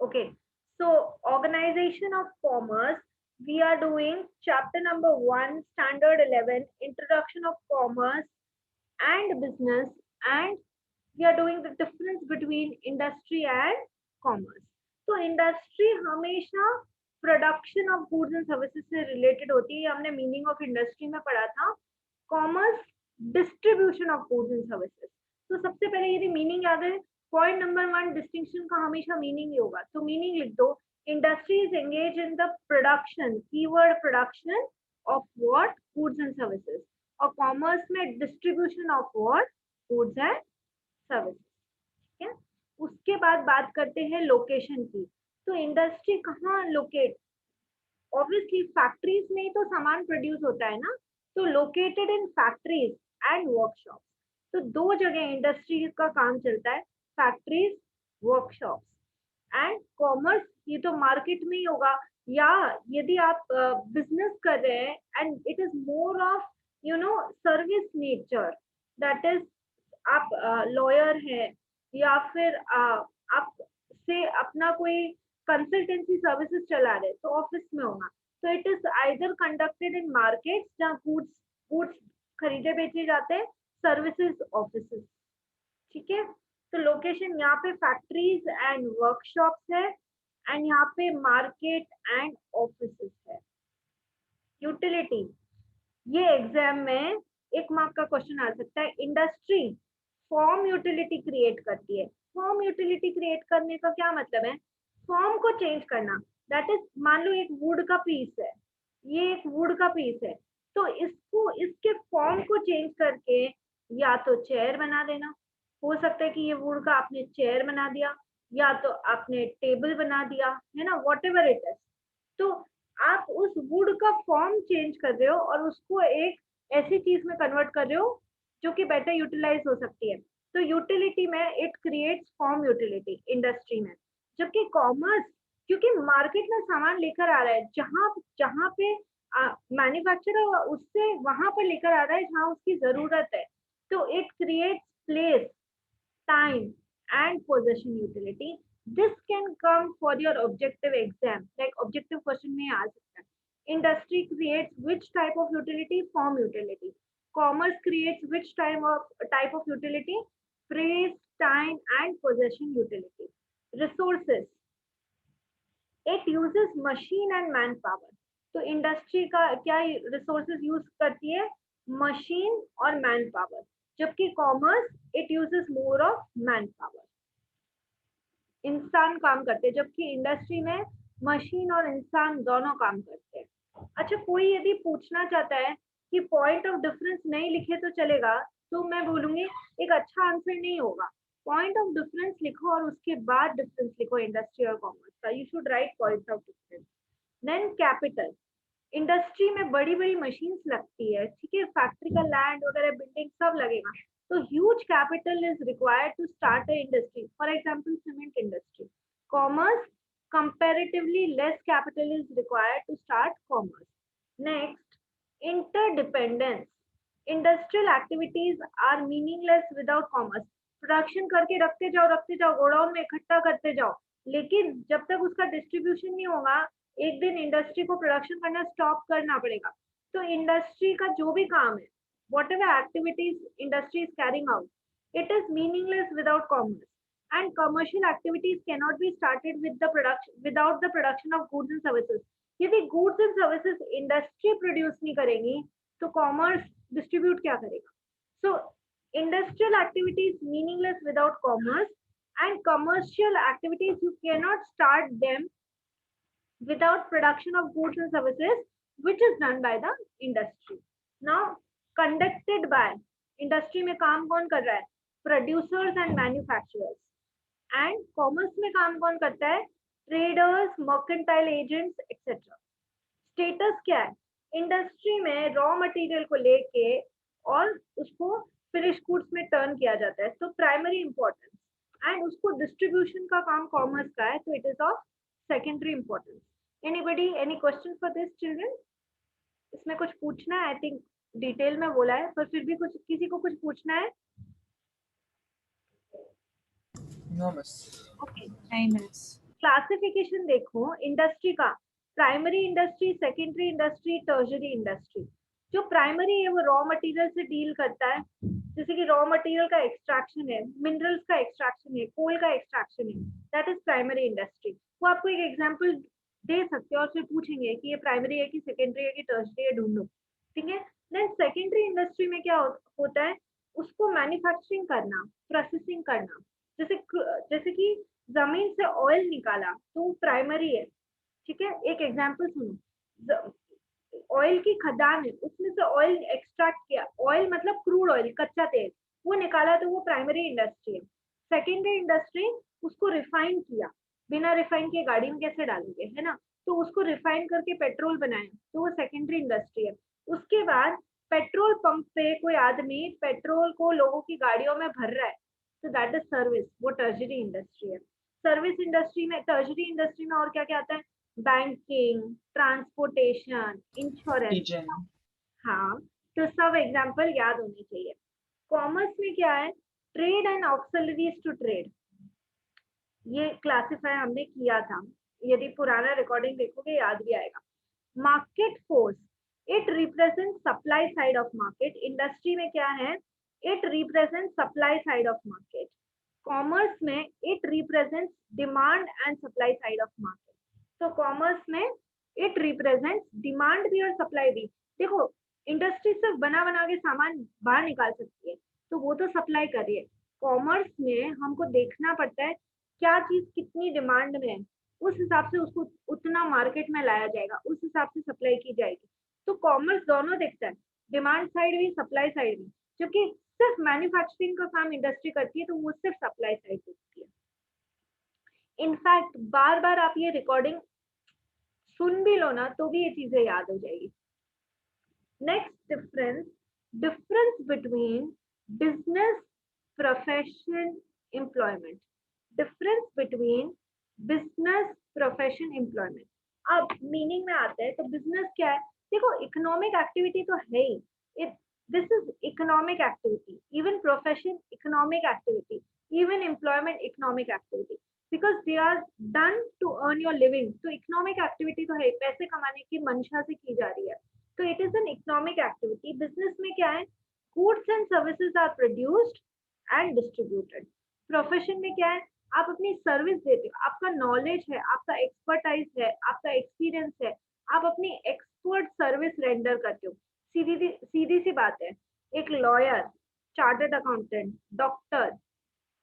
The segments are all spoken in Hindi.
Okay, so organization of commerce, we are doing chapter number 1, standard 11, introduction of commerce and business, and we are doing the difference between industry and commerce. तो इंडस्ट्री हमेशा production of goods and services से रिलेटेड होती है, हमने मीनिंग ऑफ इंडस्ट्री में पढ़ा था. Commerce distribution of goods and services. तो सबसे पहले यदि मीनिंग याद है, पॉइंट नंबर 1 डिस्टिंक्शन का हमेशा मीनिंग ही होगा, तो मीनिंग लिख दो. Industry is engage in the production, keyword production of what, goods and services. और कॉमर्स में distribution of what, goods and services. ठीक है, उसके बाद बात करते हैं लोकेशन की. तो इंडस्ट्री कहाँ लोकेट, ऑब्वियसली फैक्ट्रीज में ही तो सामान प्रोड्यूस होता है ना, तो located in factories and workshop. तो दो जगह इंडस्ट्री का काम चलता है, फैक्ट्रीज, वर्कशॉप. एंड कॉमर्स ये तो मार्केट में ही होगा, या यदि आप बिजनेस कर रहे हैं and it is more of service nature, that is आप लॉयर है या फिर आप से अपना कोई कंसल्टेंसी सर्विसेज चला रहे, तो ऑफिस में होगा. तो it is either conducted in markets जहाँ गुड्स खरीदे बेचे जाते हैं, सर्विसेज ऑफिसेज. ठीक है, तो लोकेशन यहाँ पे फैक्ट्रीज एंड वर्कशॉप्स है, एंड यहाँ पे मार्केट एंड ऑफिसेज है. यूटिलिटी, ये एग्जाम में 1 मार्क का क्वेश्चन आ सकता है. इंडस्ट्री फॉर्म यूटिलिटी क्रिएट करती है. फॉर्म यूटिलिटी क्रिएट करने का क्या मतलब है, फॉर्म को चेंज करना. दैट इज, मान लो एक वुड का पीस है, ये एक वुड का पीस है, तो इसको इसके फॉर्म को चेंज करके या तो चेयर बना देना, हो सकता है कि ये वुड का आपने चेयर बना दिया, या तो आपने टेबल बना दिया, है ना, वॉट एवर इट इज. तो आप उस वुड का फॉर्म चेंज कर रहे हो और उसको एक ऐसी चीज में कन्वर्ट कर रहे हो जो कि बेटर यूटिलाइज हो सकती है. तो यूटिलिटी में it creates form utility industry में. जबकि कॉमर्स, क्योंकि मार्केट में सामान लेकर आ रहा है, जहां जहां पे मैन्युफैक्चरर उससे वहां पर लेकर आ रहा है जहां उसकी जरूरत है, तो it creates place, time and position utility. This can come for your objective exam, like objective question में आ सकता है. Industry creates which type of utility? Form utility. Commerce creates which type of utility? Phrase, time and possession utility. Resources, it uses machine and manpower. तो इंडस्ट्री का क्या रिसोर्सेज यूज करती है, मशीन और मैन पावर. जबकि commerce it uses more of man power, इंसान काम करते हैं, जबकि इंडस्ट्री में मशीन और इंसान दोनों काम करते हैं. अच्छा, कोई यदि पूछना चाहता है कि पॉइंट ऑफ डिफरेंस नहीं लिखे तो चलेगा, तो मैं बोलूंगी एक अच्छा आंसर नहीं होगा. पॉइंट ऑफ डिफरेंस लिखो और उसके बाद डिफरेंस लिखो इंडस्ट्री और कॉमर्स का. You should write point of difference. Then capital, industry में बड़ी बड़ी मशीन्स लगती है, ठीक है, फैक्ट्री का लैंड वगैरह बिल्डिंग सब लगेगा, तो huge capital is required to start a industry. For example, cement industry. Commerce, comparatively less capital is required to start commerce. Next, interdependence. Industrial activities are meaningless without commerce. Production करके रखते जाओ गोडाउन में इकट्ठा करते जाओ, लेकिन जब तक उसका डिस्ट्रीब्यूशन नहीं होगा, एक दिन इंडस्ट्री को प्रोडक्शन करना स्टॉप करना पड़ेगा. तो इंडस्ट्री का जो भी काम है, whatever activities industry is carrying out, it is meaningless without commerce. And commercial activities cannot be started with the production without the production of goods and services. यदि goods and services industry produce नहीं करेगी, तो commerce distribute क्या करेगा? So industrial activities meaningless without commerce, and commercial activities you cannot start them without production of goods and services, which is done by the industry. Now conducted by, industry में काम कौन कर रहा है, producers and manufacturers. And commerce में काम कौन करता है, traders, mercantile agents etcetera. Status क्या है, इंडस्ट्री में रॉ मटेरियल को लेके और उसको फिनिश गुड्स में टर्न किया जाता है, तो प्राइमरी इंपॉर्टेंस, एंड उसको डिस्ट्रीब्यूशन का काम कॉमर्स का है, तो it is of secondary importance. Anybody, any question for this children? इसमें कुछ पूछना है? आई थिंक डिटेल में बोला है, पर फिर भी कुछ किसी को कुछ पूछना है? No miss. ओके, नहीं मिस. क्लासिफिकेशन देखो इंडस्ट्री का, primary industry, secondary industry, tertiary industry. जो प्राइमरी है वो रॉ मटेरियल से डील करता है, जैसे कि रॉ मटेरियल का एक्सट्रैक्शन है, मिनरल्स का एक्सट्रैक्शन है, कोल का एक्सट्रैक्शन है, दैट इज प्राइमरी इंडस्ट्री। वो आपको एक एग्जांपल दे सकते हो और फिर पूछेंगे कि ये प्राइमरी है कि सेकेंडरी है कि टर्शरी है, ढूंढो। ठीक है। देन सेकेंडरी इंडस्ट्री में क्या होता है, उसको मैन्युफैक्चरिंग करना, प्रोसेसिंग करना। जैसे कि जमीन से ऑयल निकाला तो प्राइमरी है। ठीक है। एक एग्जांपल सुनो, ऑयल की खदान है, उसमें से ऑयल एक्सट्रैक्ट किया, ऑयल मतलब क्रूड ऑयल, कच्चा तेल, वो निकाला तो वो प्राइमरी इंडस्ट्री है। सेकेंडरी इंडस्ट्री, उसको रिफाइन किया, बिना रिफाइन के गाड़ी में कैसे डालेंगे, है ना, तो उसको रिफाइन करके पेट्रोल बनाया तो वो सेकेंडरी इंडस्ट्री है। उसके बाद पेट्रोल पंप पे कोई आदमी पेट्रोल को लोगों की गाड़ियों में भर रहा है, तो दैट इज सर्विस, वो टर्शरी इंडस्ट्री है। सर्विस इंडस्ट्री में, टर्शरी इंडस्ट्री में और क्या क्या आता है, बैंकिंग, ट्रांसपोर्टेशन, इंश्योरेंस। ठीक है। हाँ, तो सब एग्जांपल याद होने चाहिए। कॉमर्स में क्या है, trade and auxiliaries to trade, ये क्लासिफाई हमने किया था, यदि पुराना रिकॉर्डिंग देखोगे याद भी आएगा। Market force, it represent supply side of market. Industry में क्या है, it represent supply side of market. Commerce में it represent demand and supply side of market. तो कॉमर्स में इट रिप्रेजेंट डिमांड भी और सप्लाई भी। देखो, इंडस्ट्री सिर्फ बना बना के सामान बाहर निकाल सकती है, तो वो तो सप्लाई कर रही है। कॉमर्स में हमको देखना पड़ता है क्या चीज कितनी डिमांड में है, उस हिसाब से उसको उतना मार्केट में लाया जाएगा, उस हिसाब से सप्लाई की जाएगी। तो कॉमर्स दोनों देखता है, डिमांड साइड भी, सप्लाई साइड भी। जबकि सिर्फ मैन्युफैक्चरिंग का काम इंडस्ट्री करती है, तो वो सिर्फ सप्लाई साइड देखती है। इनफैक्ट बार बार आप ये रिकॉर्डिंग सुन भी लो ना तो भी ये चीजें याद हो जाएगी। Next difference, difference between business, profession, employment. Difference between business, profession, employment. अब मीनिंग में आता है, तो बिजनेस क्या है, देखो इकोनॉमिक एक्टिविटी तो है ही, it this is economic activity. Even profession economic activity, even employment economic activity, because they are done to earn your living। तो इकोनॉमिक एक्टिविटी तो है, पैसे कमाने की मंशा से की जा रही है, तो it is an economic activity. Business में क्या है, goods and services are produced and distributed. Profession में क्या है, आप अपनी सर्विस देते हो, आपका नॉलेज है, आपका एक्सपर्टाइज है, आपका एक्सपीरियंस है, आप अपनी एक्सपर्ट सर्विस रेंडर करते हो। सीधी सी बात है, एक लॉयर, चार्टर्ड अकाउंटेंट, डॉक्टर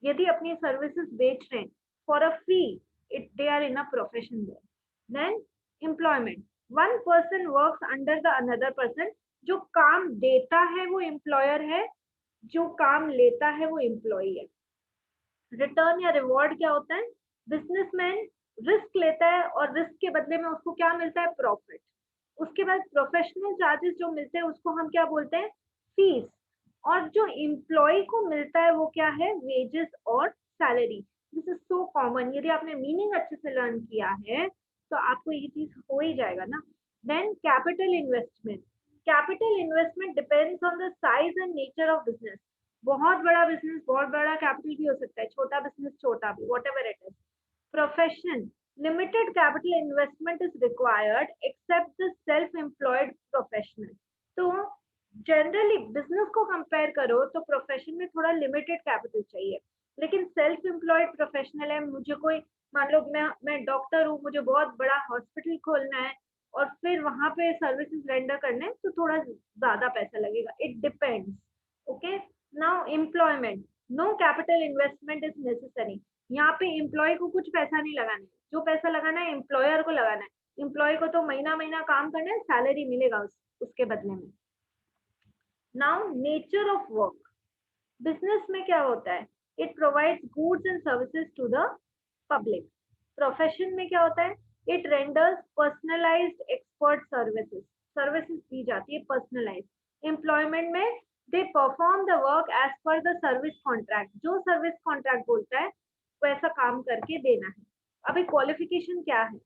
यदि अपनी सर्विसेज बेच रहे हैं for a fee, it they are in a profession there. Then employment, one person works under the another person. जो काम देता है वो एम्प्लॉयर है, जो काम लेता है वो एम्प्लॉई है। रिटर्न या रिवॉर्ड क्या होता है, बिजनेसमैन रिस्क लेता है और रिस्क के बदले में उसको क्या मिलता है, प्रॉफिट। उसके बाद प्रोफेशनल चार्जेस जो मिलते हैं उसको हम क्या बोलते हैं, फीस। और जो एम्प्लॉय को मिलता है वो क्या है, वेजेस और salary. This is so common, यदि आपने मीनिंग अच्छे से लर्न किया है तो आपको ये चीज हो ही जाएगा ना। Then capital investment, capital investment depends on the size and nature of business. बहुत बड़ा बिजनेस बहुत बड़ा कैपिटल भी हो सकता है, छोटा बिजनेस छोटा भी, what ever it is. Profession, limited capital investment is required except the self-employed professional। तो जनरली बिजनेस को कंपेयर करो तो प्रोफेशन में थोड़ा लिमिटेड कैपिटल चाहिए, लेकिन सेल्फ एम्प्लॉयड प्रोफेशनल है, मुझे कोई, मान लो मैं डॉक्टर हूँ, मुझे बहुत बड़ा हॉस्पिटल खोलना है और फिर वहां पे सर्विसेज रेंडर करने हैं, तो थोड़ा ज्यादा पैसा लगेगा, it depends. Okay. Now employment, no capital investment is necessary. यहाँ पे एम्प्लॉय को कुछ पैसा नहीं लगाना है, जो पैसा लगाना है एम्प्लॉयर को लगाना है। एम्प्लॉय को तो महीना महीना काम करना है, सैलरी मिलेगा उसके बदले में। Now nature of work, business में क्या होता है, it provides goods and services to the public. Profession में क्या होता है, it renders personalized expert services, services दी जाती है पर्सनलाइज। एम्प्लॉयमेंट में they perform the work as per the service contract, जो सर्विस कॉन्ट्रैक्ट बोलता है वैसा काम करके देना है। अभी क्वालिफिकेशन क्या है,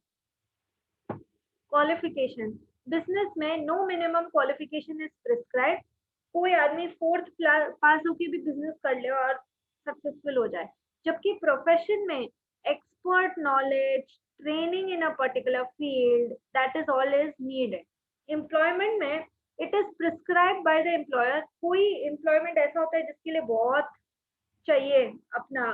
क्वालिफिकेशन बिजनेस में no minimum qualification is prescribe. कोई आदमी फोर्थ पास होके भी बिजनेस कर ले और सक्सेसफुल हो जाए, जबकि प्रोफेशन में expert knowledge, training in a particular field, that is all is needed. Employment में it is prescribed by the employer. कोई employment ऐसा होता है जिसके लिए बहुत चाहिए अपना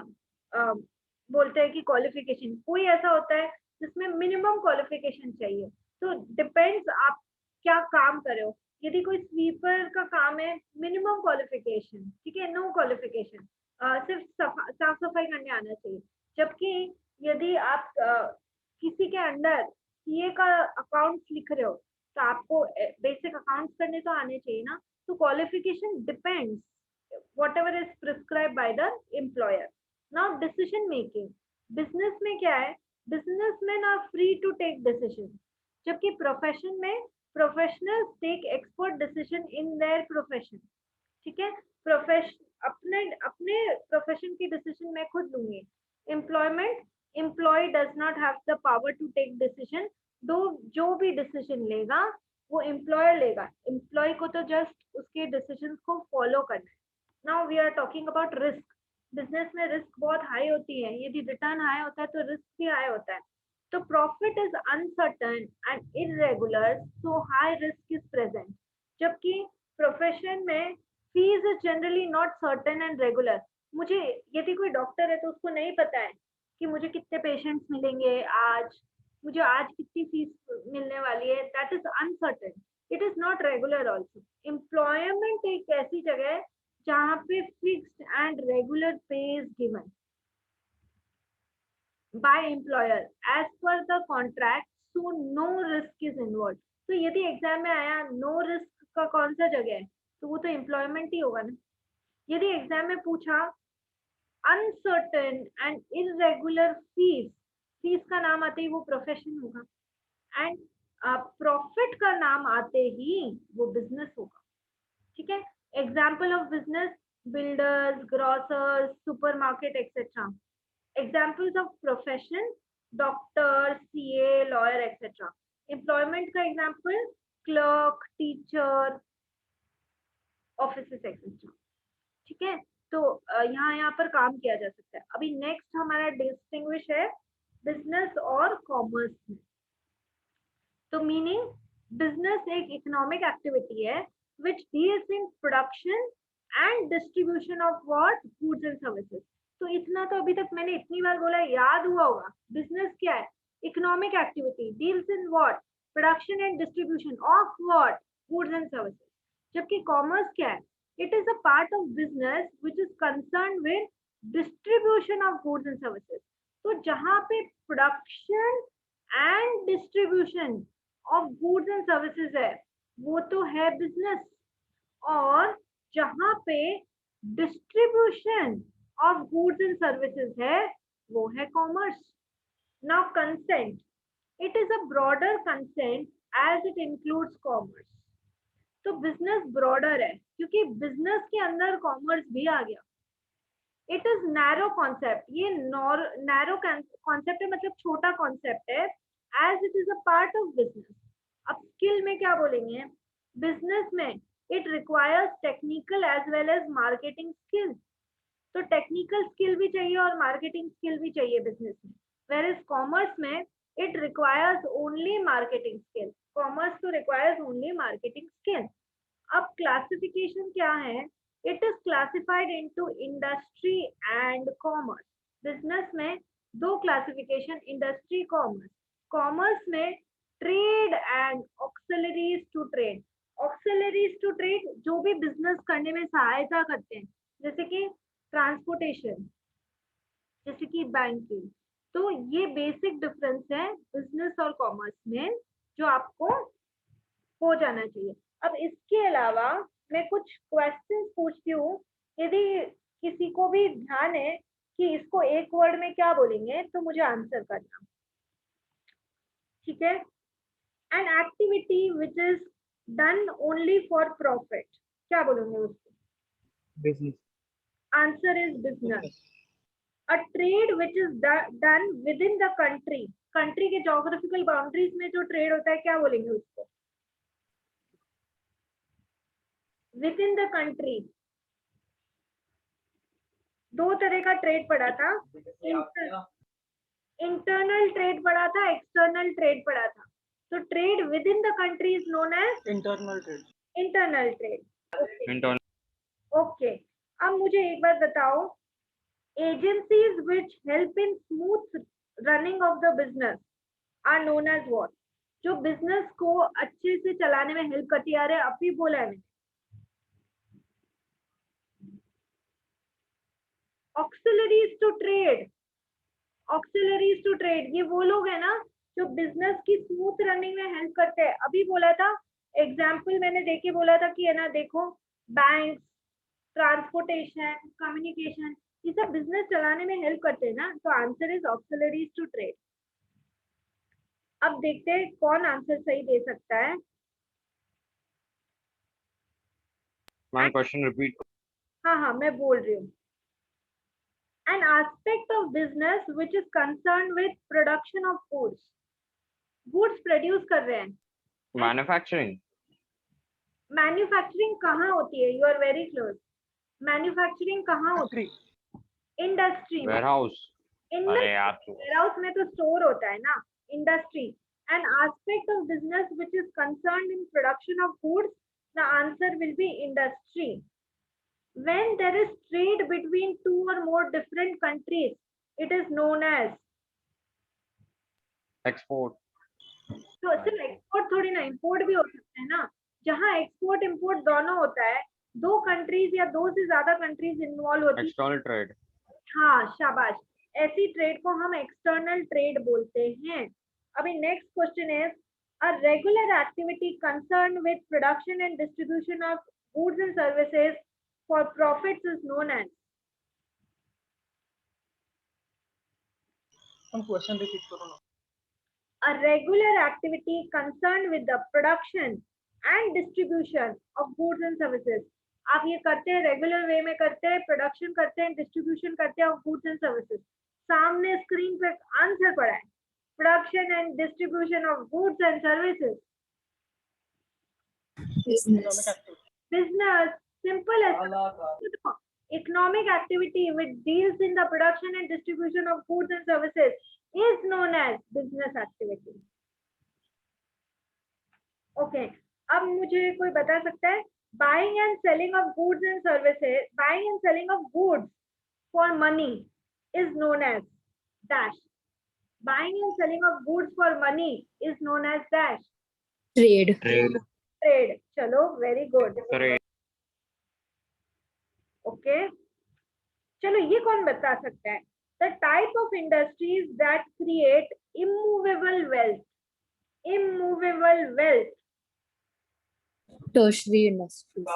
बोलते हैं कि क्वालिफिकेशन, कोई ऐसा होता है जिसमें मिनिमम क्वालिफिकेशन चाहिए. तो डिपेंड्स आप क्या काम कर रहे हो. यदि कोई स्वीपर का काम है, मिनिमम क्वालिफिकेशन, ठीक है, नो क्वालिफिकेशन, सिर्फ साफ सफाई करने आना चाहिए. जबकि यदि आप किसी के अंडर सीए का अकाउंट्स लिख रहे हो तो आपको बेसिक अकाउंट्स करने तो आने चाहिए ना. तो qualification depends whatever is prescribed by the employer. Now decision making, business में क्या है, businessmen are free to take decision, जबकि प्रोफेशन में professionals take expert decision in their profession. ठीक है, प्रोफेशन अपने अपने प्रोफेशन की डिसीजन मैं खुद लूंगी. Employment, employ does not have the power to take decision. दो जो भी डिसीजन लेगा वो एम्प्लॉयर लेगा. एम्प्लॉय को तो जस्ट उसके डिसीजन को फॉलो करना है. Now we are talking about risk. Business में रिस्क बहुत हाई होती है. यदि रिटर्न हाई होता है तो रिस्क भी हाई होता है. तो profit is uncertain and irregular, so high risk is present. जबकि प्रोफेशन में fees is generally not certain and regular. मुझे यदि कोई डॉक्टर है तो उसको नहीं पता है कि मुझे कितने पेशेंट्स मिलेंगे आज, मुझे आज कितनी फीस मिलने वाली है. That is uncertain. It is not regular also. Employment एक ऐसी जगह है जहाँ पे fixed and regular pay is given by employer as per the contract, so no risk is involve. तो यदि एग्जाम में आया नो रिस्क का कौन सा जगह है तो वो तो एम्प्लॉयमेंट ही होगा ना. यदि एग्जाम में पूछा uncertain and irregular fees, fees का नाम आते ही वो प्रोफेशन होगा. एंड प्रॉफिट का नाम आते ही वो बिजनेस होगा. ठीक है, example of business, builders, grocers, supermarket etcetera. Examples of profession, doctor, CA, lawyer etcetera. Employment का example clerk, teacher, offices etcetera. ठीक है, तो यहाँ पर काम किया जा सकता है. अभी नेक्स्ट हमारा डिस्टिंग्विश है बिजनेस और कॉमर्स में. तो मीनिंग, बिजनेस एक इकोनॉमिक एक्टिविटी है which deals in production and distribution of what goods and services. तो इतना तो अभी तक मैंने इतनी बार बोला, याद हुआ होगा. बिजनेस क्या है? Economic activity, deals in what, production and distribution of what, goods and services. जबकि कॉमर्स क्या है? It is a part of business which is concern with distribution of goods and services. तो जहां पे production and distribution of goods and services है वो तो है बिजनेस. और जहां पे distribution of goods and services है वो है commerce. Now consent, it is a broader consent as it includes commerce. तो बिजनेस ब्रॉडर है क्योंकि बिजनेस के अंदर कॉमर्स भी आ गया. It is narrow concept. ये नैरो कॉन्सेप्ट है, मतलब छोटा कॉन्सेप्ट है, as it is a part of business. अब स्किल में क्या बोलेंगे? बिजनेस में it requires technical as well as marketing skill. तो टेक्निकल स्किल भी चाहिए और मार्केटिंग स्किल भी चाहिए बिजनेस में. whereas कॉमर्स में it requires only marketing skill. Commerce तो requires only marketing skill. अब क्लासिफिकेशन क्या है? it is classified into industry and commerce. Business में दो क्लासिफिकेशन, इंडस्ट्री, कॉमर्स. कॉमर्स में trade and auxiliaries to trade. Auxiliaries to trade जो भी बिजनेस करने में सहायता करते हैं, जैसे कि ट्रांसपोर्टेशन, जैसे कि बैंकिंग. तो ये बेसिक डिफरेंस है बिजनेस और कॉमर्स में जो आपको हो जाना चाहिए. अब इसके अलावा मैं कुछ क्वेश्चंस पूछती हूँ. यदि किसी को भी ध्यान है कि इसको एक वर्ड में क्या बोलेंगे तो मुझे आंसर करना. ठीक है, an activity which is done only for profit, क्या बोलोगे उसको? business. Answer is business. A trade which is done within the country, country के geographical boundaries में जो trade होता है क्या बोलेंगे उसको? Within the country. दो तरह का ट्रेड पड़ा था. इंटरनल ट्रेड पढ़ा था, एक्सटर्नल ट्रेड पढ़ा था. तो trade with in the country is known as internal trade. Internal trade. Internal. Okay, अब मुझे एक बात बताओ, agencies which help in smooth running of the business are known as what? जो बिजनेस को अच्छे से चलाने में हेल्प करती है. अरे अभी बोला है मैंने. Auxiliaries to trade. Auxiliaries to trade ये वो लोग है ना जो बिजनेस की स्मूथ रनिंग में हेल्प करते हैं. अभी बोला था, एग्जाम्पल मैंने देके बोला था कि है ना, देखो, बैंक, ट्रांसपोर्टेशन, कम्युनिकेशन, ये सब बिजनेस चलाने में हेल्प करते हैं ना. तो answer is auxiliaries to trade. अब देखते हैं कौन आंसर सही दे सकता है. One question repeat. हाँ हाँ मैं बोल रही हूँ. An aspect of business which is concerned with production of goods. Goods produce कर रहे हैं. Manufacturing. मैन्युफैक्चरिंग कहाँ होती है? You are very close. Manufacturing कहाँ होती है? इंडस्ट्री में. Warehouse. अरे यार तू. वेयरहाउस में तो स्टोर होता है ना. Industry. An aspect of business which is concerned in production of goods, the answer will be industry. When there is trade between two or more different countries, it is known as. Export. तो सिर्फ एक्सपोर्ट थोड़ी ना, इंपोर्ट भी हो सकता है ना. जहाँ एक्सपोर्ट इंपोर्ट दोनों होता है, दो कंट्रीज या दो से ज्यादा कंट्रीज इन्वॉल्व होती है. External trade. हाँ शाबाश, ऐसी ट्रेड को हम एक्सटर्नल ट्रेड बोलते हैं. अभी next question is, a regular activity concern with production and distribution of goods and services for profits is known as. हम क्वेश्चन रिपीट करो ना. A regular activity concerned with the production and distribution of goods and services. आप ये करते हैं, रेगुलर वे में करते हैं, प्रोडक्शन करते हैं, डिस्ट्रीब्यूशन करते हैं ऑफ गुड्स एंड सर्विसेज. सामने स्क्रीन पे आंसर पड़ा है, production and distribution of goods and services. Business, simple as economic activity which deals in the production and distribution of goods and services is known as business activity. Okay, अब मुझे कोई बता सकता है, buying and selling of goods and services, buying and selling of goods for money is known as dash. Buying and selling of goods for money is known as dash. Trade. Trade. Trade. चलो, very good. Trade. ओके, चलो ये कौन बता सकता है? The type of industries that create immovable wealth. Immovable wealth. Tertiary industries.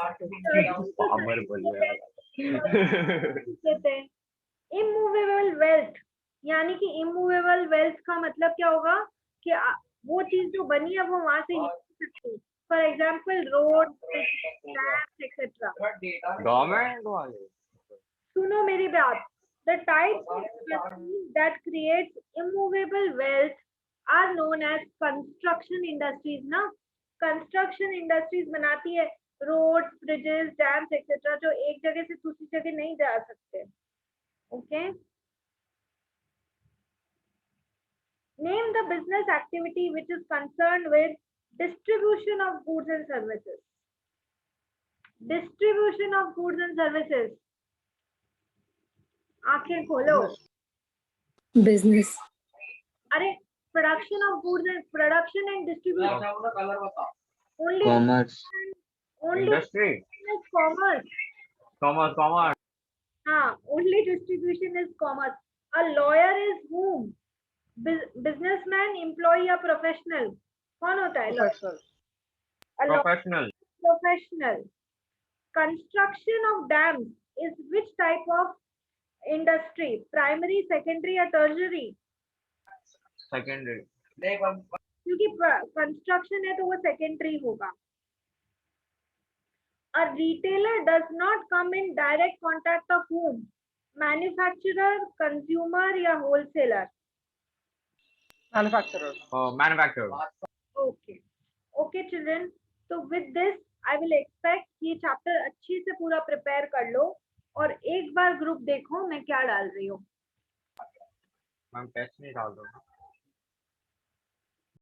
Power बोल कहते हैं इमूवेबल वेल्थ. यानी कि इमूवेबल वेल्थ का मतलब क्या होगा कि वो चीज जो बनी है वो वहां से हिल सकती. For example road, etcetera. Government वाले. सुनो मेरी बात. The types of industries that creates immovable wealth are known as construction industries. ना, कंस्ट्रक्शन इंडस्ट्रीज बनाती है रोड्स, ब्रिजेस, डैम्स एक्सेट्रा, जो एक जगह से दूसरी जगह नहीं जा सकते. Okay, name the business activity which is concerned with distribution of goods and services. Distribution of goods and services. आंखें खोलो. Business. अरे production of goods and production and distribution. Only Commerce. only Industry. is commerce. Commerce. हाँ, only distribution is commerce. A lawyer is whom? Businessman, employee या professional? कौन होता है? Professional. A lawyer. Professional. Professional. Construction of dams is which type of industry? Primary, secondary या tertiary? Secondary. क्योंकि कंस्ट्रक्शन है तो वो सेकेंडरी होगा. A retailer does not come in direct contact of whom? Manufacturer, consumer या wholesaler? Manufacturer. Manufacturer. Okay. Okay children, so with this I will expect ये चैप्टर अच्छे से पूरा प्रिपेयर कर लो और एक बार ग्रुप देखो मैं क्या डाल रही हूँ. मैम टेस्ट नहीं डाल दो